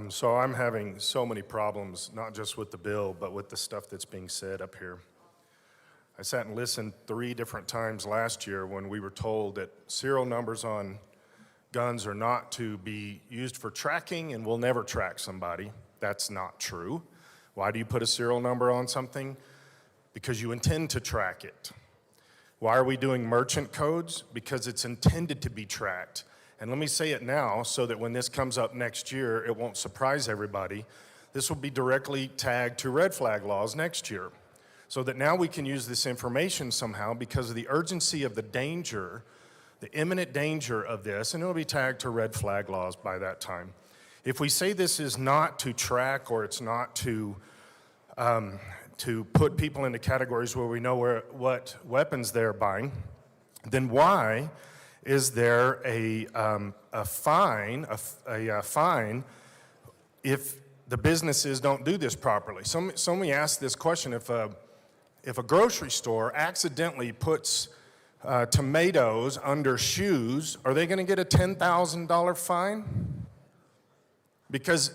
So I'm having so many problems, not just with the bill, but with the stuff that's being said up here. I sat and listened 3 different times last year when we were told that serial numbers on guns are not to be used for tracking and we'll never track somebody. That's not true. Why do you put a serial number on something? Because you intend to track it. Why are we doing merchant codes? Because it's intended to be tracked. And let me say it now so that when this comes up next year, it won't surprise everybody. This will be directly tagged to red flag laws next year. So that now we can use this information somehow because of the urgency of the danger, the imminent danger of this, and it'll be tagged to red flag laws by that time. If we say this is not to track or it's not to put people into categories where we know what weapons they're buying, then why is there a fine if the businesses don't do this properly? Somebody asked this question: if a grocery store accidentally puts tomatoes under shoes, are they going to get a $10,000 fine? Because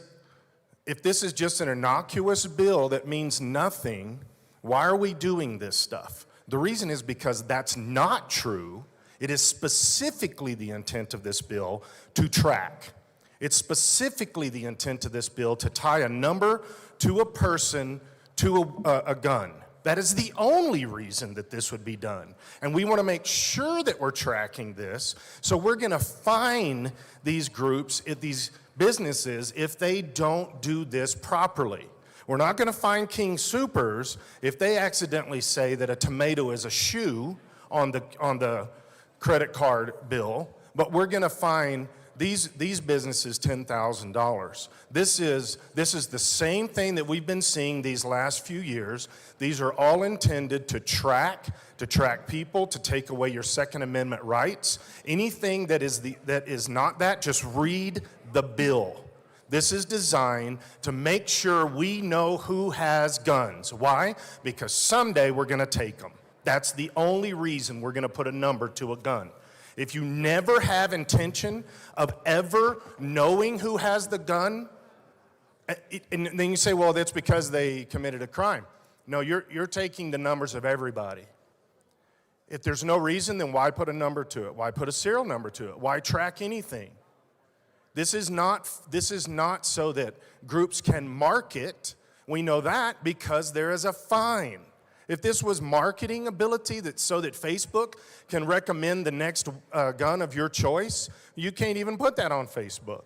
if this is just an innocuous bill that means nothing, why are we doing this stuff? The reason is because that's not true. It is specifically the intent of this bill to track. It's specifically the intent of this bill to tie a number to a person to a gun. That is the only reason that this would be done. And we want to make sure that we're tracking this. So we're going to fine these groups, these businesses, if they don't do this properly. We're not going to fine King Soopers if they accidentally say that a tomato is a shoe on the credit card bill, but we're going to fine these businesses $10,000. This is the same thing that we've been seeing these last few years. These are all intended to track people, to take away your Second Amendment rights. Anything that is not that, just read the bill. This is designed to make sure we know who has guns. Why? Because someday we're going to take them. That's the only reason we're going to put a number to a gun. If you never have intention of ever knowing who has the gun, and then you say, well, that's because they committed a crime. No, you're taking the numbers of everybody. If there's no reason, then why put a number to it? Why put a serial number to it? Why track anything? This is not so that groups can market. We know that because there is a fine. If this was marketing ability so that Facebook can recommend the next gun of your choice, you can't even put that on Facebook.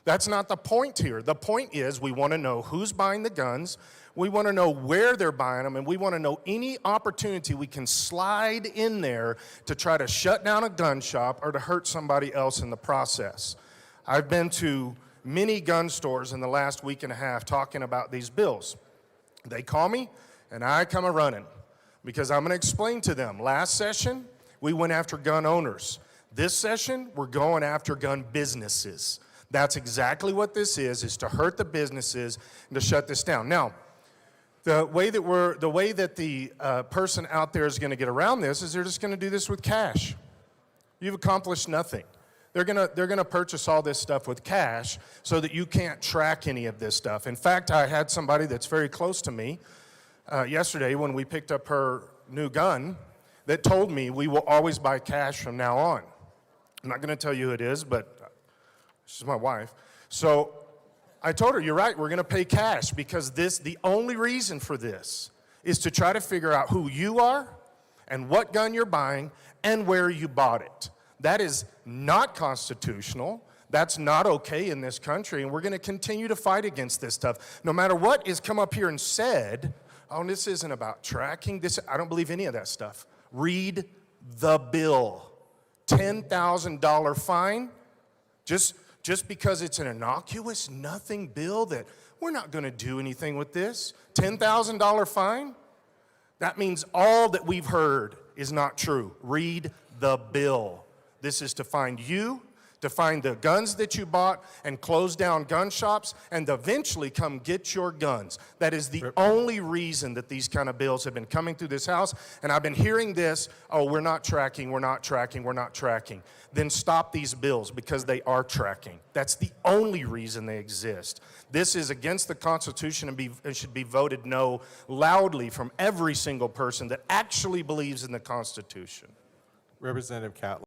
That's not the point here. The point is we want to know who's buying the guns, we want to know where they're buying them, and we want to know any opportunity we can slide in there to try to shut down a gun shop or to hurt somebody else in the process. I've been to many gun stores in the last week and a half talking about these bills. They call me, and I come a-running because I'm going to explain to them. Last session, we went after gun owners. This session, we're going after gun businesses. That's exactly what this is to hurt the businesses and to shut this down. Now, the way that the person out there is going to get around this is they're just going to do this with cash. You've accomplished nothing. They're going to purchase all this stuff with cash so that you can't track any of this stuff. In fact, I had somebody that's very close to me yesterday when we picked up her new gun that told me we will always buy cash from now on. I'm not going to tell you who it is, but she's my wife. So I told her, you're right, we're going to pay cash because the only reason for this is to try to figure out who you are and what gun you're buying and where you bought it. That is not constitutional. That's not okay in this country, and we're going to continue to fight against this stuff. No matter what is come up here and said, oh, this isn't about tracking. I don't believe any of that stuff. Read the bill. $10,000 fine, just because it's an innocuous, nothing bill that we're not going to do anything with this. $10,000 fine? That means all that we've heard is not true. Read the bill. This is to find you, to find the guns that you bought and close down gun shops and eventually come get your guns. That is the only reason that these kind of bills have been coming through this House. And I've been hearing this, oh, we're not tracking, we're not tracking, we're not tracking. Then stop these bills because they are tracking. That's the only reason they exist. This is against the Constitution and should be voted no loudly from every single person that actually believes in the Constitution. Representative Catlett.